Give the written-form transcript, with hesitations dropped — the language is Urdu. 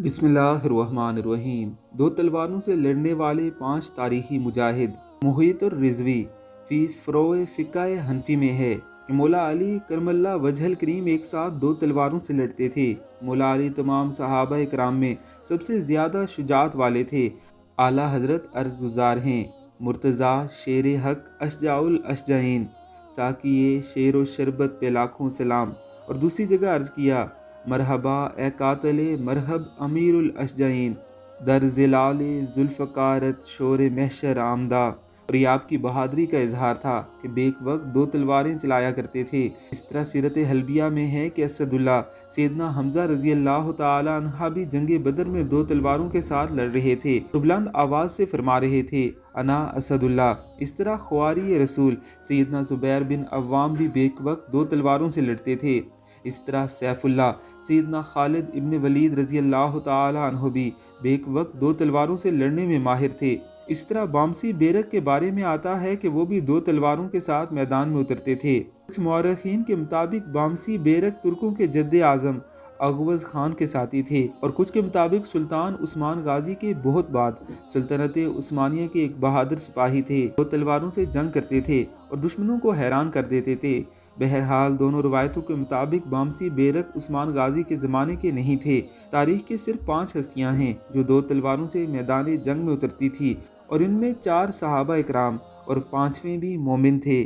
بسم اللہ الرحمن الرحیم۔ دو تلواروں سے لڑنے والے 5 تاریخی مجاہد۔ محیط الرضوی فی فروع فقہ حنفی میں ہے کہ مولا علی کرم اللہ وجہ الکریم ایک ساتھ 2 تلواروں سے لڑتے تھے۔ مولا علی تمام صحابہ کرام میں سب سے زیادہ شجاعت والے تھے۔ اعلیٰ حضرت عرض گزار ہیں: مرتضیٰ شیر حق اشجاع الاشجعین، ساقیے شیر و شربت پہ لاکھوں سلام۔ اور دوسری جگہ عرض کیا: مرحبا اے قاتل مرحب امیر الاشجعین، در ظلال ذوالفقارت شور محشر آمدہ۔ اور یہ آپ کی بہادری کا اظہار تھا کہ بیک وقت 2 تلواریں چلایا کرتے تھے۔ اس طرح سیرت حلبیہ میں ہے کہ اسد اللہ سیدنا حمزہ رضی اللہ تعالی عنہ بھی جنگ بدر میں 2 تلواروں کے ساتھ لڑ رہے تھے اور بلند آواز سے فرما رہے تھے: انا اسد اللہ۔ اس طرح خواری رسول سیدنا زبیر بن عوام بھی بیک وقت 2 تلواروں سے لڑتے تھے۔ اس طرح سیف اللہ سیدنا خالد ابن ولید رضی اللہ تعالی عنہ بھی بیک وقت 2 تلواروں سے لڑنے میں ماہر تھے۔ اس طرح بامسی بیرق کے بارے میں آتا ہے کہ وہ بھی 2 تلواروں کے ساتھ میدان میں اترتے تھے۔ کچھ مورخین کے مطابق بامسی بیرق ترکوں کے جد اعظم اغوز خان کے ساتھی تھے، اور کچھ کے مطابق سلطان عثمان غازی کے بہت بعد سلطنت عثمانیہ کے ایک بہادر سپاہی تھے۔ 2 تلواروں سے جنگ کرتے تھے اور دشمنوں کو حیران کر دیتے تھے۔ بہرحال دونوں روایتوں کے مطابق بامسی بیرق عثمان غازی کے زمانے کے نہیں تھے۔ تاریخ کے صرف 5 ہستیاں ہیں جو 2 تلواروں سے میدان جنگ میں اترتی تھی، اور ان میں 4 صحابہ اکرام اور 5ویں بھی مومن تھے۔